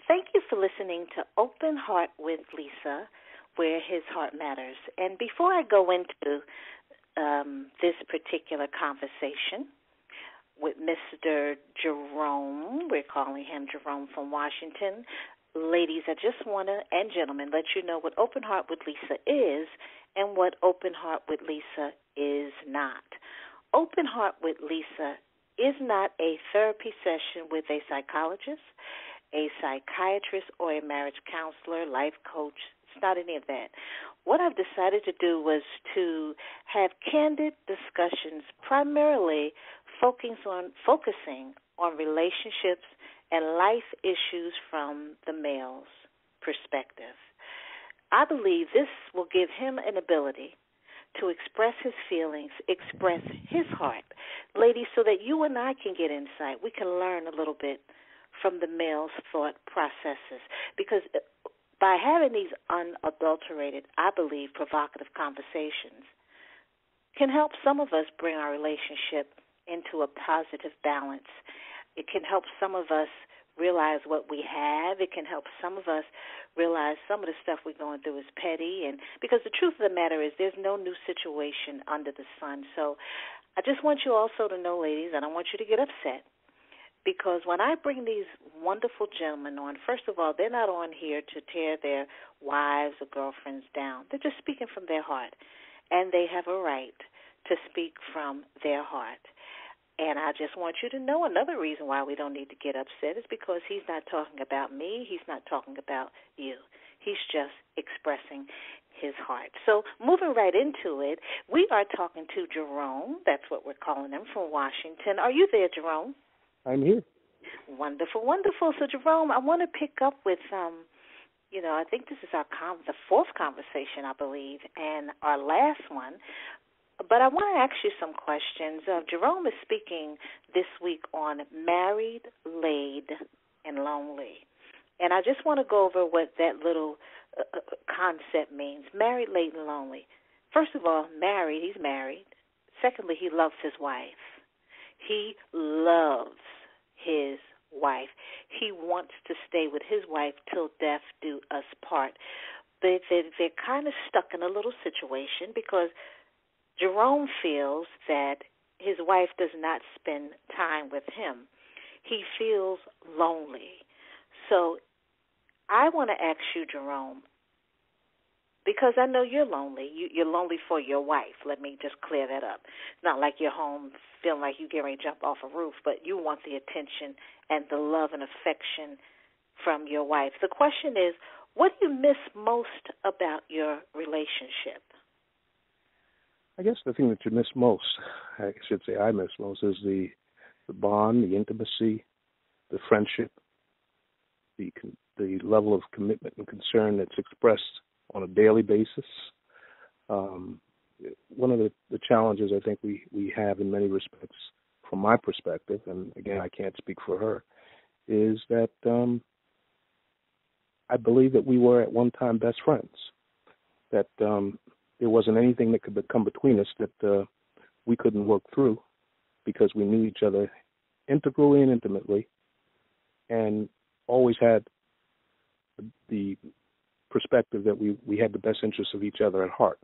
Thank you for listening to Open Heart with Lisa, where his heart matters. And before I go into this particular conversation with Mr. Jerome, we're calling him Jerome from Washington. Ladies, I just want to, and gentlemen, let you know what Open Heart with Lisa is and what Open Heart with Lisa is not. Open Heart with Lisa is not a therapy session with a psychologist, a psychiatrist, or a marriage counselor, life coach. It's not any of that. What I've decided to do was to have candid discussions, primarily focusing on relationships and life issues from the male's perspective. I believe this will give him an ability to express his feelings, express his heart, ladies, so that you and I can get insight. We can learn a little bit from the male's thought processes, because by having these unadulterated, I believe, provocative conversations can help some of us bring our relationship into a positive balance. It can help some of us realize what we have. It can help some of us realize some of the stuff we're going through is petty. And because the truth of the matter is there's no new situation under the sun. So I just want you also to know, ladies, I don't want you to get upset, because when I bring these wonderful gentlemen on, first of all, they're not on here to tear their wives or girlfriends down. They're just speaking from their heart, and they have a right to speak from their heart. And I just want you to know another reason why we don't need to get upset is because he's not talking about me. He's not talking about you. He's just expressing his heart. So moving right into it, we are talking to Jerome. That's what we're calling him, from Washington. Are you there, Jerome? I'm here. Wonderful, wonderful. So, Jerome, I want to pick up with, I think this is the fourth conversation, I believe, and our last one. But I want to ask you some questions. Jerome is speaking this week on married, laid, and lonely. And I just want to go over what that little concept means, married, laid, and lonely. First of all, married, he's married. Secondly, he loves his wife. He loves his wife. He wants to stay with his wife till death do us part. They're kind of stuck in a little situation because Jerome feels that his wife does not spend time with him. He feels lonely. So I want to ask you, Jerome, because I know you're lonely. You're lonely for your wife. Let me just clear that up. It's not like you're home feeling like you're getting ready to jump off a roof, but you want the attention and the love and affection from your wife. The question is, what do you miss most about your relationship? I guess the thing that you miss most, I should say I miss most, is the bond, the intimacy, the friendship, the level of commitment and concern that's expressed on a daily basis. One of the challenges I think we have in many respects, from my perspective, and again I can't speak for her, is that I believe that we were at one time best friends, that there wasn't anything that could come between us that we couldn't work through, because we knew each other integrally and intimately, and always had the perspective that we had the best interests of each other at heart.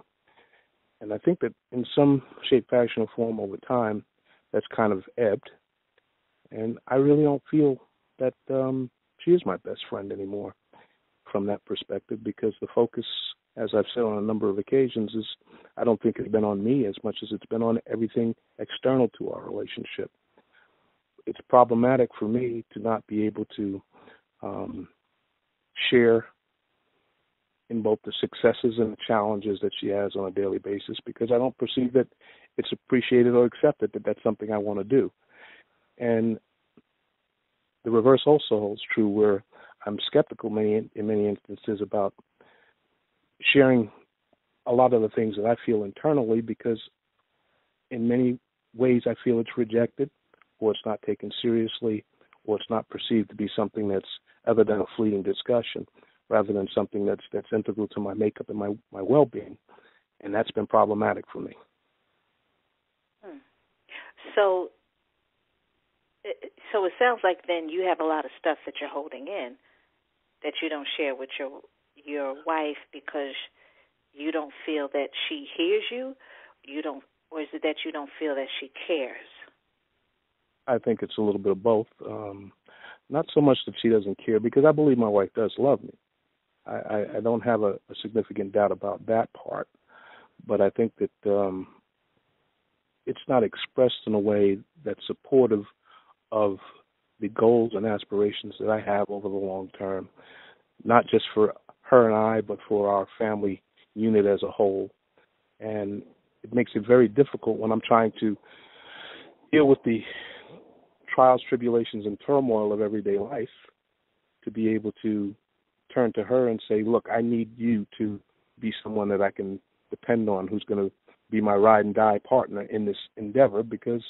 And I think that in some shape, fashion, or form over time, that's kind of ebbed. And I really don't feel that she is my best friend anymore from that perspective, because the focus, as I've said on a number of occasions, is I don't think it's been on me as much as it's been on everything external to our relationship. It's problematic for me to not be able to share in both the successes and the challenges that she has on a daily basis, because I don't perceive that it's appreciated or accepted that that's something I want to do. And the reverse also holds true, where I'm skeptical in many instances about sharing a lot of the things that I feel internally, because in many ways I feel it's rejected, or it's not taken seriously, or it's not perceived to be something that's other than a fleeting discussion, rather than something that's integral to my makeup and my well-being. And that's been problematic for me. So it sounds like then you have a lot of stuff that you're holding in. that you don't share with your wife because you don't feel that she hears you? You don't, or is it that you don't feel that she cares? I think it's a little bit of both. Not so much that she doesn't care, because I believe my wife does love me. I don't have a significant doubt about that part, but I think that it's not expressed in a way that's supportive of the goals and aspirations that I have over the long term, not just for her and I, but for our family unit as a whole. And it makes it very difficult when I'm trying to deal with the trials, tribulations, and turmoil of everyday life to be able to turn to her and say, look, I need you to be someone that I can depend on, who's going to be my ride and die partner in this endeavor, because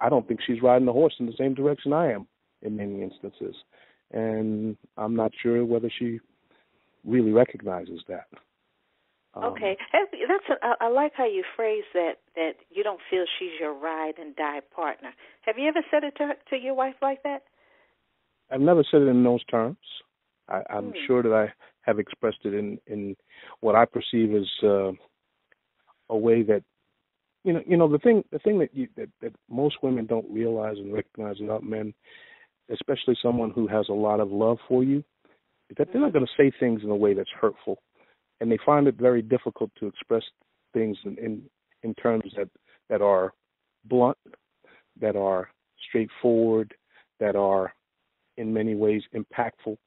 I don't think she's riding the horse in the same direction I am in many instances. And I'm not sure whether she really recognizes that. Okay, I like how you phrase that you don't feel she's your ride and die partner. Have you ever said it to your wife like that? I've never said it in those terms. I'm sure that I have expressed it in what I perceive as a way that the thing that most women don't realize and recognize about men, especially someone who has a lot of love for you, is that they're not going to say things in a way that's hurtful. And they find it very difficult to express things in terms that are blunt, that are straightforward, that are in many ways impactful,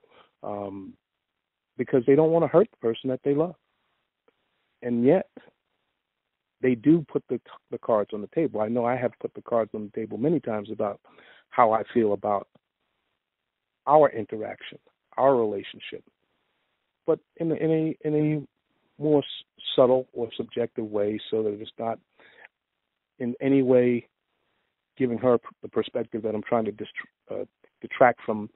because they don't want to hurt the person that they love. And yet, they do put the cards on the table. I know I have put the cards on the table many times about how I feel about our interaction, our relationship, but in a more subtle or subjective way, so that it's not in any way giving her the perspective that I'm trying to detract from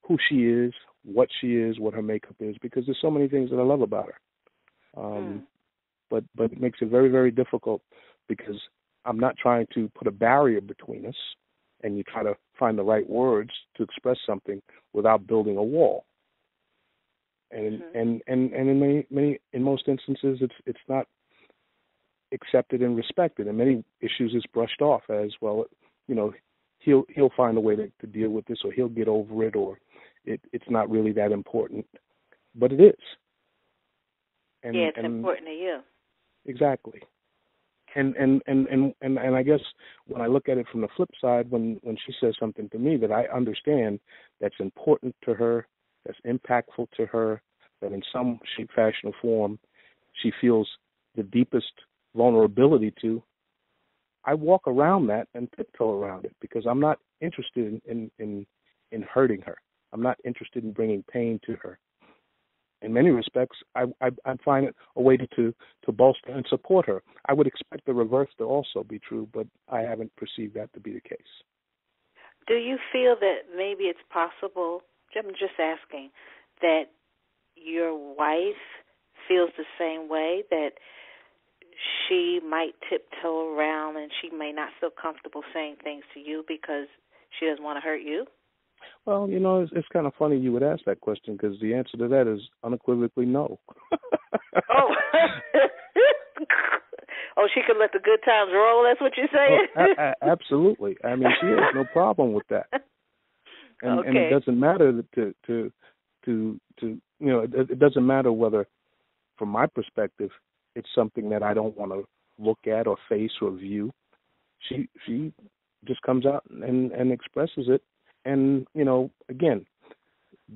who she is, what she is, what her makeup is, because there's so many things that I love about her. But it makes it very, very difficult, because I'm not trying to put a barrier between us, and you try to find the right words to express something without building a wall. And in most instances, it's not accepted and respected. In many issues, it's brushed off as, well, he'll find a way to deal with this, or he'll get over it, or it's not really that important. But it is. And, it's important to you. Exactly. And I guess when I look at it from the flip side, when she says something to me that I understand that's important to her, that's impactful to her, that in some shape, fashion, or form she feels the deepest vulnerability to, I walk around that and tiptoe around it, because I'm not interested in hurting her. I'm not interested in bringing pain to her. In many respects, I find it a way to bolster and support her. I would expect the reverse to also be true, but I haven't perceived that to be the case. Do you feel that maybe it's possible, I'm just asking, that your wife feels the same way, that she might tiptoe around and she may not feel comfortable saying things to you because she doesn't want to hurt you? Well, it's kind of funny you would ask that question, because the answer to that is unequivocally no. Oh. Oh, she can let the good times roll, that's what you're saying? Oh, absolutely. I mean, she has no problem with that. And, okay. And it doesn't matter it doesn't matter whether, from my perspective, it's something that I don't want to look at or face or view. She just comes out and expresses it. And, again,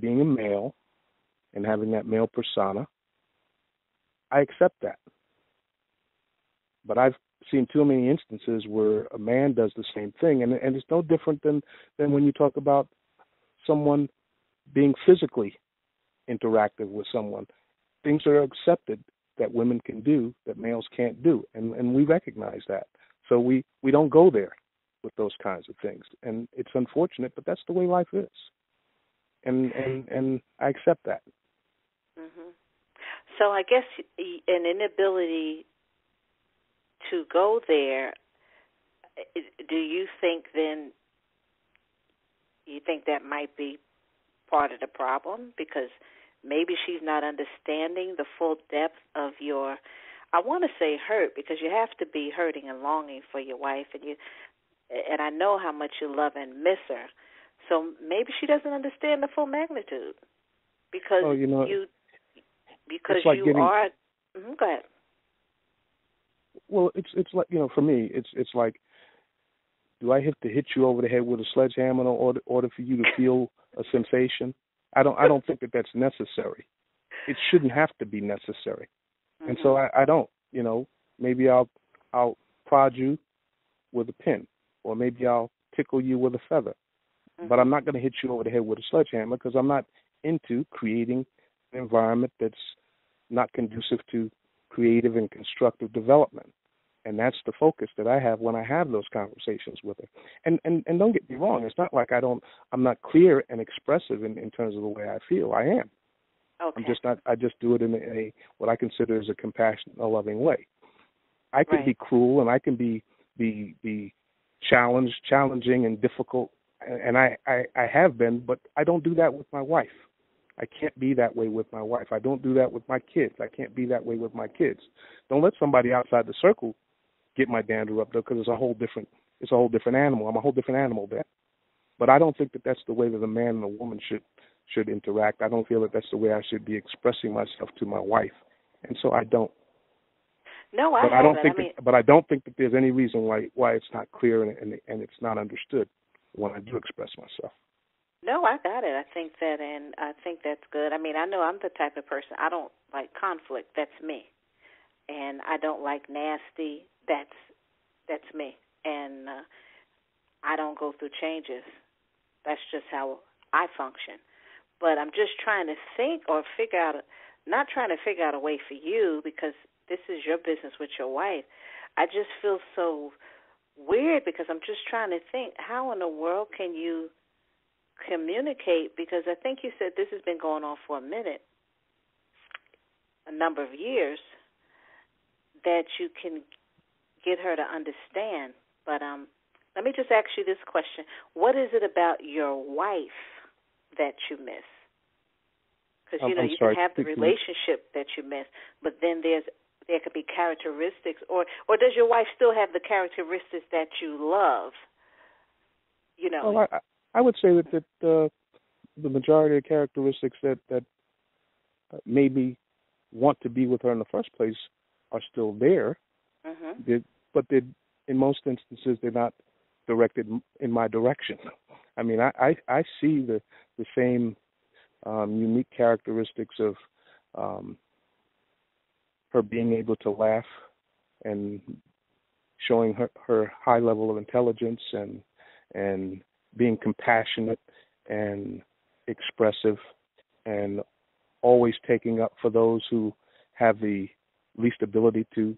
being a male and having that male persona, I accept that. But I've seen too many instances where a man does the same thing, and it's no different than when you talk about someone being physically interactive with someone. Things are accepted that women can do that males can't do, and we recognize that. So we don't go there with those kinds of things, and it's unfortunate, but that's the way life is, and I accept that. Mm-hmm. So I guess an inability to go there, do you think then, you think that might be part of the problem because maybe she's not understanding the full depth of your, I want to say hurt, because you have to be hurting and longing for your wife, and I know how much you love and miss her. So maybe she doesn't understand the full magnitude because like you are. Mm-hmm, go ahead. Well, it's like, for me, it's like, do I have to hit you over the head with a sledgehammer in order for you to feel a sensation? I don't think that that's necessary. It shouldn't have to be necessary. Mm-hmm. And so I don't, maybe I'll prod you with a pin, or maybe I'll tickle you with a feather. Mm-hmm. But I'm not going to hit you over the head with a sledgehammer because I'm not into creating an environment that's not conducive to creative and constructive development. And that's the focus that I have when I have those conversations with her. And don't get me wrong, it's not like I'm not clear and expressive in terms of the way I feel. I am. Okay. I'm just not. I just do it in a what I consider as a compassionate, a loving way. I can be cruel and I can be challenging and difficult, and I have been, but I don't do that with my wife. I can't be that way with my wife. I don't do that with my kids. I can't be that way with my kids. Don't let somebody outside the circle get my dander up, though, because it's a whole different animal. I'm a whole different animal then. But I don't think that that's the way that a man and a woman should interact. I don't feel that that's the way I should be expressing myself to my wife, and so I don't. No, But I don't think that there's any reason why it's not clear and it's not understood when I do express myself. No, I got it. I think that's good. I mean, I know I'm the type of person, I don't like conflict. That's me. And I don't like nasty. That's me. And I don't go through changes. That's just how I function. But I'm just trying to think or figure out, not trying to figure out a way for you, because this is your business with your wife. I just feel so weird because I'm just trying to think, how in the world can you communicate? Because I think you said this has been going on for a number of years, that you can get her to understand. But let me just ask you this question. What is it about your wife that you miss? Because, you can have the relationship that you miss, but then there could be characteristics, or does your wife still have the characteristics that you love? Well, I would say that the majority of characteristics that made me want to be with her in the first place are still there, mm-hmm. But in most instances they're not directed in my direction. I mean, I see the same unique characteristics of her being able to laugh and showing her high level of intelligence and being compassionate and expressive and always taking up for those who have the least ability to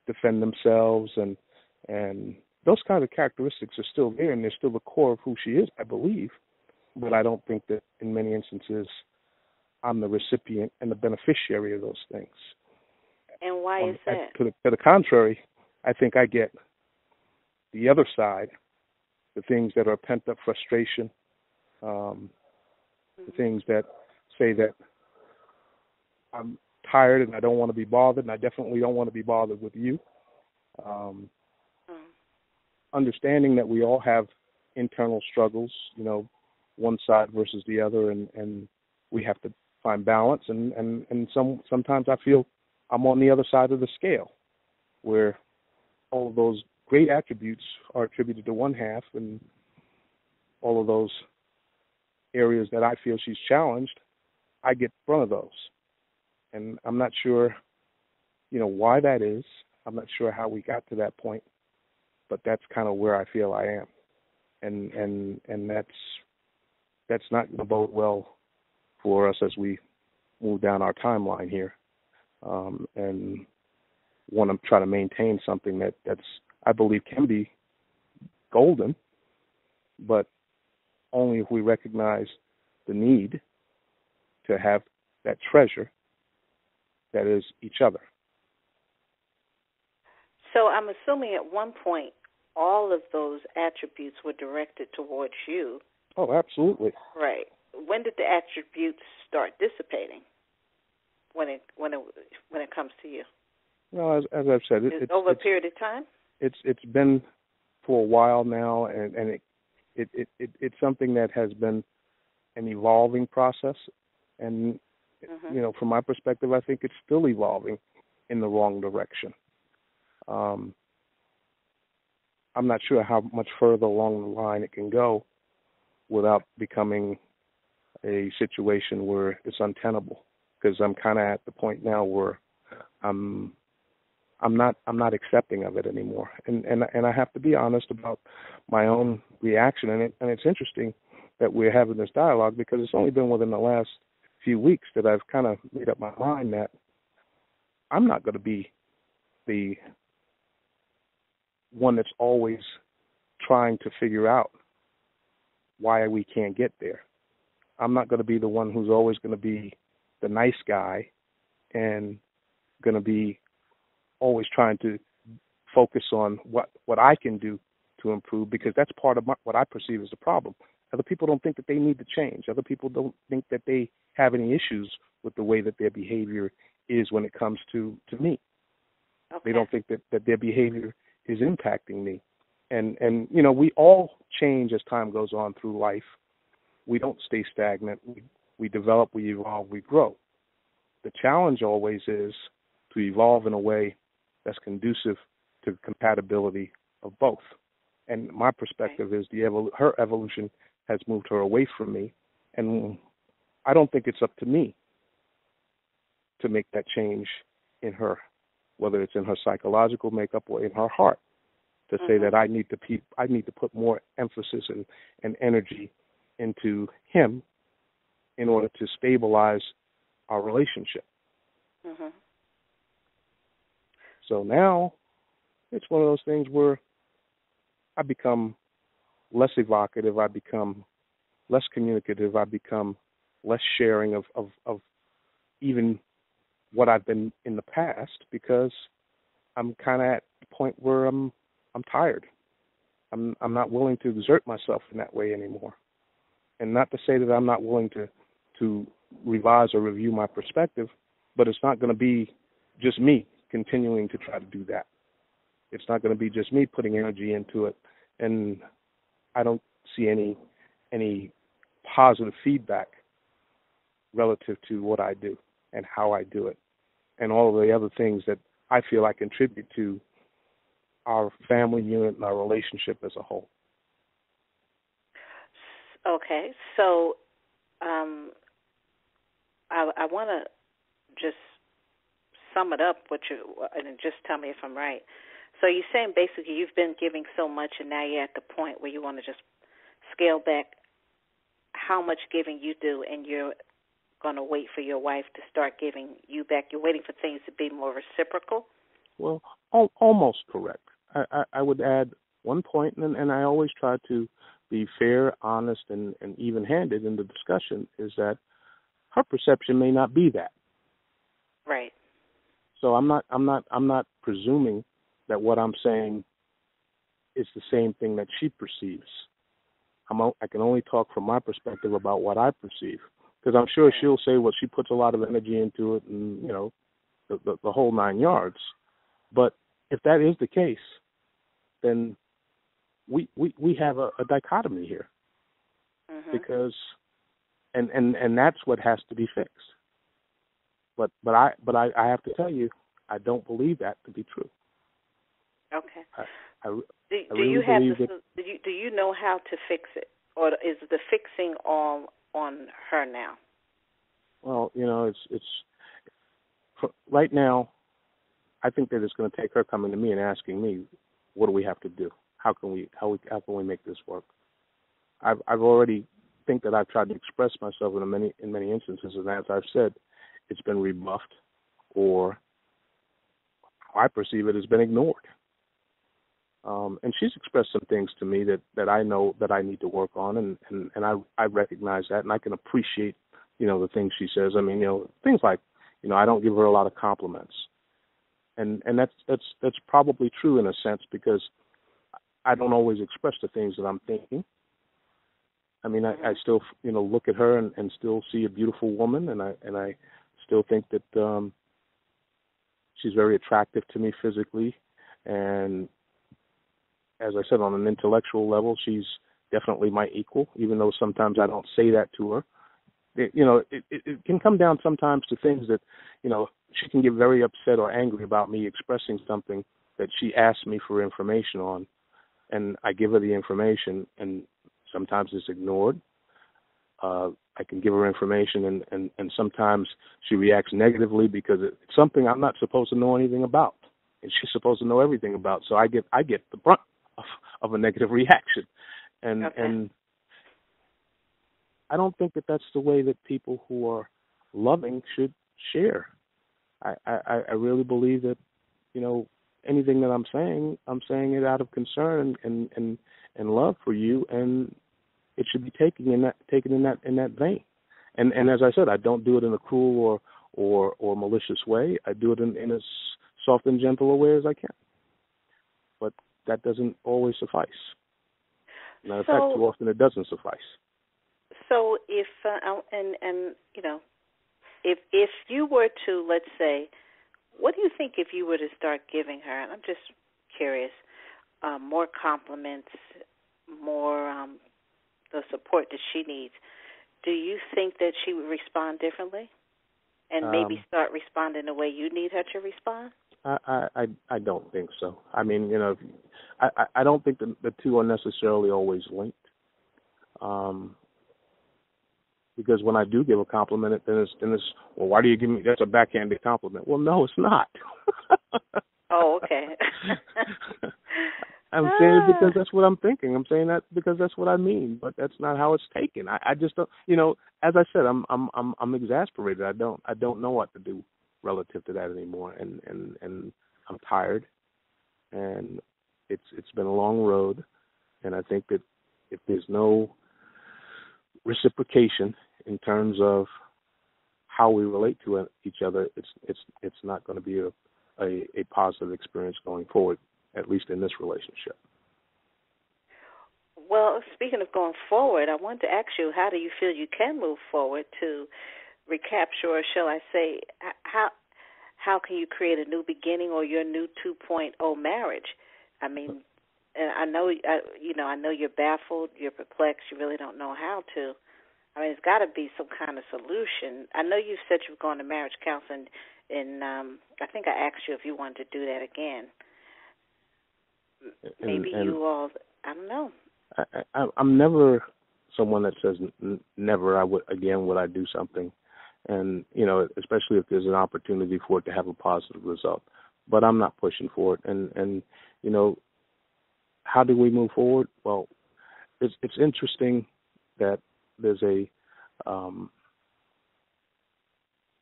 defend themselves, and those kinds of characteristics are still there, and they're still the core of who she is, I believe. But I don't think that in many instances I'm the recipient and the beneficiary of those things. And why is that? To the contrary, I think I get the other side, the things that are pent-up frustration, the things that say that I'm tired and I don't want to be bothered, and I definitely don't want to be bothered with you. Understanding that we all have internal struggles, one side versus the other, and we have to find balance. And sometimes I feel I'm on the other side of the scale, where all of those great attributes are attributed to one half, and all of those areas that I feel she's challenged, I get in front of those. And I'm not sure, why that is. I'm not sure how we got to that point, but that's kind of where I feel I am. And that's not going to bode well for us as we move down our timeline here, and want to try to maintain something that's I believe can be golden, but only if we recognize the need to have that treasure that is each other. So I'm assuming at one point all of those attributes were directed towards you. Oh, absolutely. Right. when did the attributes start dissipating? When it comes to you? Well, as I've said, it's over a period of time. It's been for a while now, and it's something that has been an evolving process, and from my perspective, I think it's still evolving in the wrong direction. I'm not sure how much further along the line it can go without becoming a situation where it's untenable. Because I'm kind of at the point now where I'm not accepting of it anymore, and I have to be honest about my own reaction. And it's interesting that we're having this dialogue, because it's only been within the last few weeks that I've kind of made up my mind that I'm not going to be the one that's always trying to figure out why we can't get there. I'm not going to be the one who's always going to be the nice guy and going to be always trying to focus on what I can do to improve, because that's part of what I perceive as the problem. Other people don't think that they need to change. Other people don't think that they have any issues with the way that their behavior is when it comes to me. Okay. They don't think that their behavior is impacting me. And we all change as time goes on through life. We don't stay stagnant. We develop, we evolve, we grow. The challenge always is to evolve in a way that's conducive to the compatibility of both. And my perspective is her evolution has moved her away from me, and I don't think it's up to me to make that change in her, whether it's in her psychological makeup or in her heart, to say that I need to put more emphasis and energy into him in order to stabilize our relationship. Mm-hmm. So now it's one of those things where I become less evocative, I become less communicative, I become less sharing of even what I've been in the past, because I'm kind of at the point where I'm tired. I'm not willing to exert myself in that way anymore. And not to say that I'm not willing to revise or review my perspective, but it's not going to be just me continuing to try to do that. It's not going to be just me putting energy into it, and I don't see any positive feedback relative to what I do and how I do it, and all of the other things that I feel I contribute to our family unit and our relationship as a whole. Okay, so I want to just sum it up and just tell me if I'm right. So you're saying basically you've been giving so much, and now you're at the point where you want to just scale back how much giving you do, and you're going to wait for your wife to start giving you back. You're waiting for things to be more reciprocal? Well, almost correct. I would add one point, and I always try to be fair, honest, and even-handed in the discussion, is that her perception may not be that. Right. So I'm not presuming that what I'm saying is the same thing that she perceives. I can only talk from my perspective about what I perceive, because I'm sure she'll say, well, she puts a lot of energy into it, and the whole 9 yards. But if that is the case, then we have a dichotomy here, because and that's what has to be fixed. But I have to tell you, I don't believe that to be true. Okay. Do you know how to fix it, or is the fixing all on her now? Well, it's right now. I think that it's going to take her coming to me and asking me, what do we have to do? How can we make this work? I've already think that I've tried to express myself in many instances, and as I've said, it's been rebuffed, or how I perceive it has been ignored. And she's expressed some things to me that I know that I need to work on, and I recognize that, and I can appreciate, the things she says. I mean, things like, I don't give her a lot of compliments. And that's probably true in a sense, because I don't always express the things that I'm thinking. I mean, Mhm. I still, look at her and still see a beautiful woman, and I still think that she's very attractive to me physically, and as I said, on an intellectual level, she's definitely my equal, even though sometimes I don't say that to her. It can come down sometimes to things that, she can get very upset or angry about me expressing something that she asks me for information on, and I give her the information, and sometimes it's ignored. I can give her information, and sometimes she reacts negatively because it's something I'm not supposed to know anything about, and she's supposed to know everything about. So I get the brunt of a negative reaction, and Okay. and I don't think that that's the way that people who are loving should share. I really believe that, anything that I'm saying it out of concern and love for you, and it should be taken in that vein. And as I said, I don't do it in a cruel or malicious way. I do it in as soft and gentle a way as I can. But that doesn't always suffice. Matter of fact, too often it doesn't suffice. So if if you were to, let's say, what do you think if you were to start giving her? And I'm just curious, more compliments, more the support that she needs. Do you think that she would respond differently, and maybe start responding the way you need her to respond? I don't think so. I mean, I don't think the two are necessarily always linked. Because when I do give a compliment, then it's well, why do you give me? That's a backhanded compliment. Well, no, it's not. Oh, okay. I'm saying it because that's what I'm thinking. I'm saying that because that's what I mean, but that's not how it's taken. I just don't. As I said, I'm exasperated. I don't know what to do relative to that anymore, and I'm tired, and it's been a long road, and I think that if there's no reciprocation in terms of how we relate to each other, it's not going to be a positive experience going forward, at least in this relationship. Well, speaking of going forward, I wanted to ask you, how do you feel you can move forward to recapture, or shall I say, how can you create a new beginning or your new 2.0 marriage? I mean, and I know you're baffled, you're perplexed, you really don't know how to. I mean, it's got to be some kind of solution. I know you said you've gone to marriage counseling, and I think I asked you if you wanted to do that again. Maybe you all, I don't know. I'm never someone that says never. Would I do something, and especially if there's an opportunity for it to have a positive result. But I'm not pushing for it, and how do we move forward? Well, it's interesting that there's a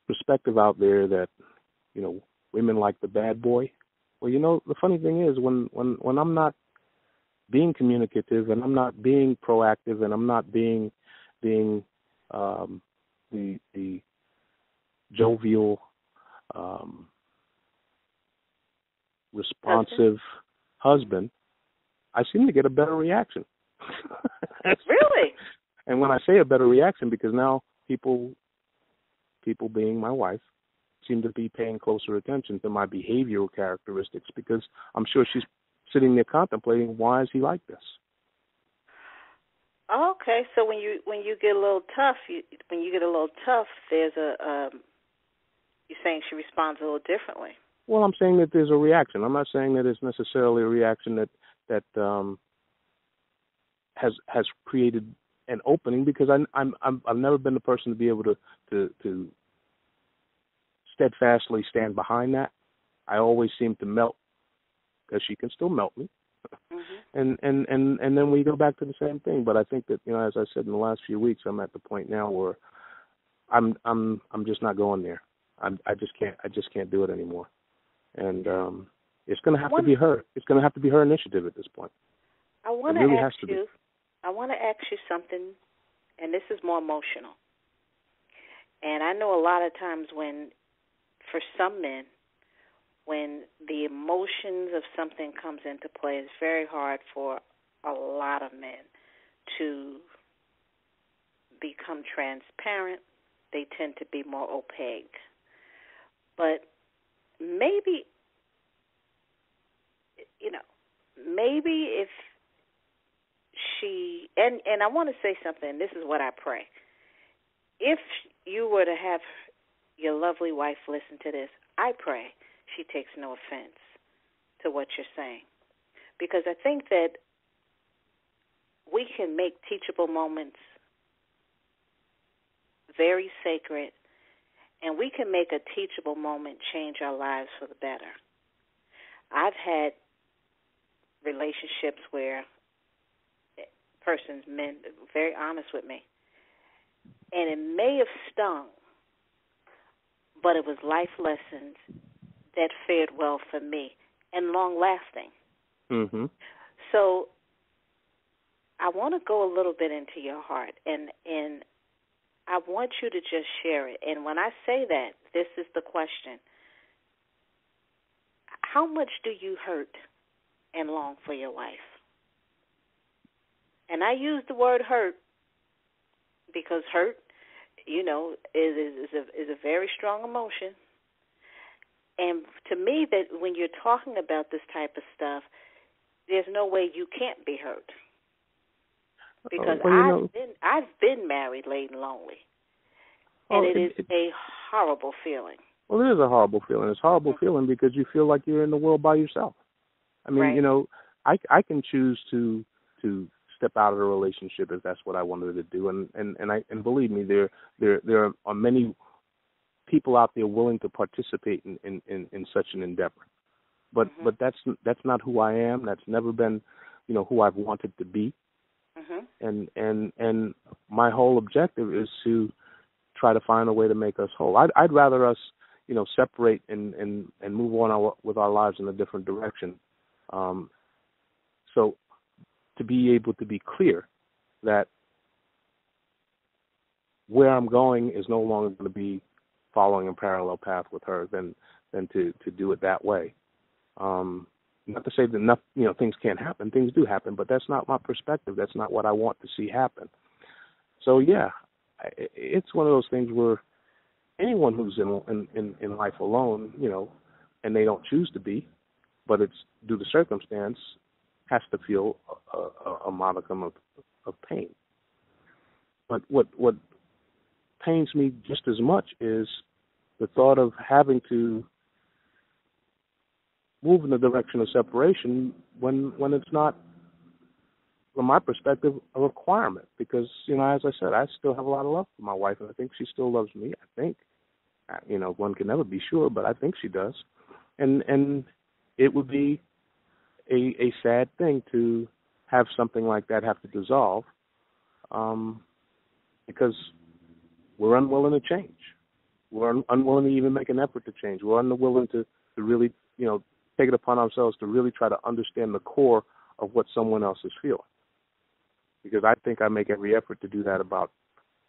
perspective out there that women like the bad boy. Well, the funny thing is when I'm not being communicative and I'm not being proactive and I'm not being the jovial, responsive husband, I seem to get a better reaction. Really? And when I say a better reaction, because now people being my wife, seem to be paying closer attention to my behavioral characteristics, because I'm sure she's sitting there contemplating, why is he like this? Okay, so when you get a little tough, there's you're saying she responds a little differently. Well, I'm saying that there's a reaction. I'm not saying that it's necessarily a reaction that has created an opening, because I've never been the person to be able to steadfastly stand behind that. I always seem to melt, because she can still melt me. Mm-hmm. And then we go back to the same thing. But I think that, as I said, in the last few weeks, I'm at the point now where I'm just not going there. I just can't do it anymore. And it's going to have to be her. It's going to have to be her initiative at this point. I want to ask you. I want to ask you something, and this is more emotional. And I know a lot of times for some men, when the emotions of something comes into play, it's very hard for a lot of men to become transparent. They tend to be more opaque. But maybe, maybe if she, and I want to say something, this is what I pray. If you were to have your lovely wife listen to this, I pray she takes no offense to what you're saying. Because I think that we can make teachable moments very sacred, and we can make a teachable moment change our lives for the better. I've had relationships where men, very honest with me, and it may have stung, but it was life lessons that fared well for me and long-lasting. Mm-hmm. So I want to go a little bit into your heart, and I want you to just share it. And when I say that, this is the question. How much do you hurt and long for your wife? And I use the word hurt because hurt, is a very strong emotion. And to me, that when you're talking about this type of stuff, there's no way you can't be hurt. Because I've been married, late and lonely, and it is a horrible feeling. Well, it is a horrible feeling. It's a horrible feeling because you feel like you're in the world by yourself. I mean, right. I can choose to step out of a relationship if that's what I wanted to do, and believe me, there are many people out there willing to participate in such an endeavor. But mm-hmm. but that's not who I am. That's never been, who I've wanted to be. Mm-hmm. And my whole objective is to try to find a way to make us whole. I'd rather us, separate and move on with our lives in a different direction. So to be able to be clear that where I'm going is no longer going to be following a parallel path with her than to do it that way. Not to say that things can't happen. Things do happen, but that's not my perspective. That's not what I want to see happen. So yeah, it's one of those things where anyone who's in life alone, and they don't choose to be, but it's due to circumstance, has to feel a modicum of pain. But what pains me just as much is the thought of having to move in the direction of separation when it's not, from my perspective, a requirement. Because, as I said, I still have a lot of love for my wife, and I think she still loves me. I think, one can never be sure, but I think she does. And it would be a sad thing to have something like that have to dissolve, because we're unwilling to change. We're unwilling to even make an effort to change. We're unwilling to really, take it upon ourselves to really try to understand the core of what someone else is feeling. Because I think I make every effort to do that about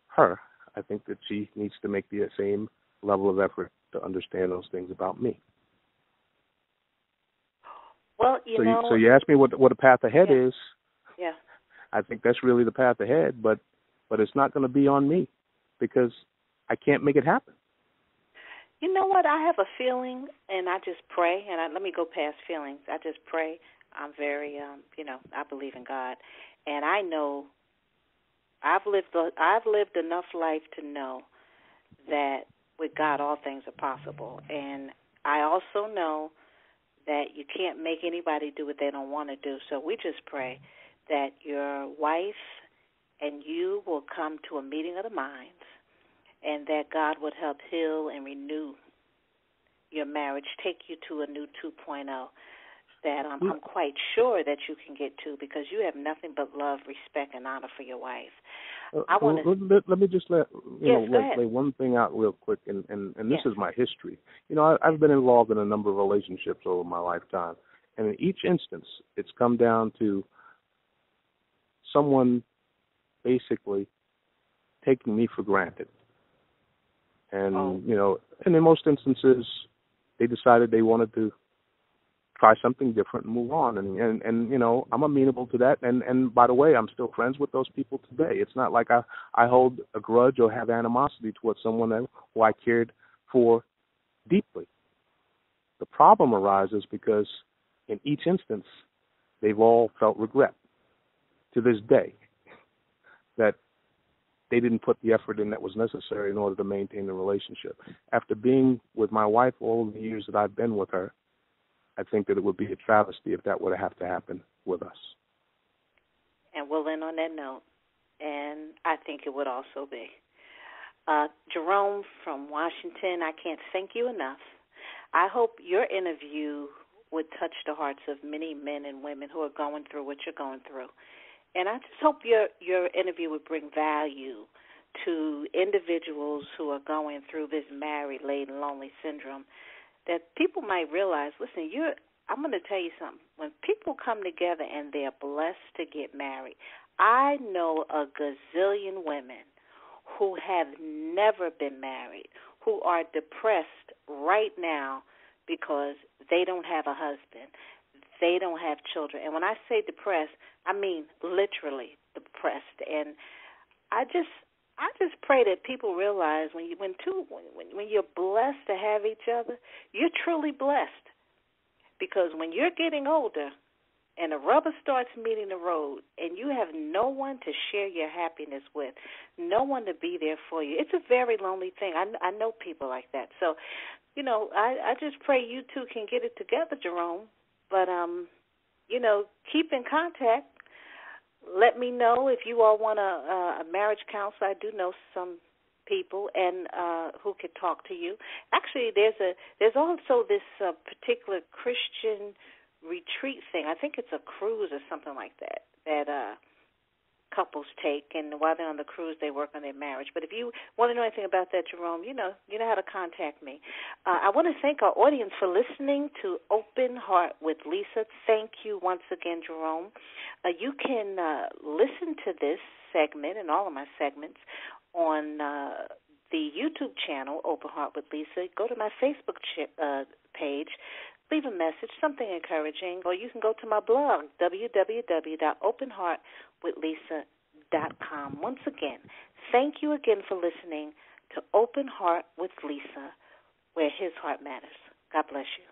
her. I think that she needs to make the same level of effort to understand those things about me. Well, so you asked me what the path ahead is. Yeah. I think that's really the path ahead, but it's not going to be on me because I can't make it happen. You know what? I have a feeling, and I just pray, and let me go past feelings. I just pray. I'm very, I believe in God, and I know I've lived enough life to know that with God all things are possible, and I also know that you can't make anybody do what they don't want to do. So we just pray that your wife and you will come to a meeting of the minds, and that God would help heal and renew your marriage, take you to a new 2.0 that I'm quite sure that you can get to, because you have nothing but love, respect, and honor for your wife. Let me just lay one thing out real quick, and this is my history. I've been involved in a number of relationships over my lifetime, and in each instance, it's come down to someone basically taking me for granted. And, and in most instances, they decided they wanted to try something different and move on. And you know, I'm amenable to that. And by the way, I'm still friends with those people today. It's not like I hold a grudge or have animosity towards someone who I cared for deeply. The problem arises because in each instance, they've all felt regret to this day that they didn't put the effort in that was necessary in order to maintain the relationship. After being with my wife all the years that I've been with her, I think that it would be a travesty if that were to have to happen with us. And we'll end on that note, and I think it would also be. Jerome from Washington, I can't thank you enough. I hope your interview would touch the hearts of many men and women who are going through what you're going through. And I just hope your interview would bring value to individuals who are going through this married, late, and lonely syndrome, that people might realize, listen, I'm going to tell you something. When people come together and they're blessed to get married, I know a gazillion women who have never been married, who are depressed right now because they don't have a husband, they don't have children. And when I say depressed, I mean literally depressed. And I just pray that people realize when you're blessed to have each other, you're truly blessed. Because when you're getting older and the rubber starts meeting the road and you have no one to share your happiness with, no one to be there for you, it's a very lonely thing. I know people like that. So, you know, I just pray you two can get it together, Jerome. But, you know, keep in contact. Let me know if you all want a marriage counselor. I do know some people and who could talk to you. Actually, there's also this particular Christian retreat thing. I think it's a cruise or something like that couples take, and while they're on the cruise, they work on their marriage. But if you want to know anything about that, Jerome, you know how to contact me. I want to thank our audience for listening to Open Heart with Lisa. Thank you once again, Jerome. You can listen to this segment and all of my segments on the YouTube channel, Open Heart with Lisa. Go to my Facebook page. Leave a message, something encouraging, or you can go to my blog, www.openheartwithlisa.com. Once again, thank you again for listening to Open Heart with Lisa, where his heart matters. God bless you.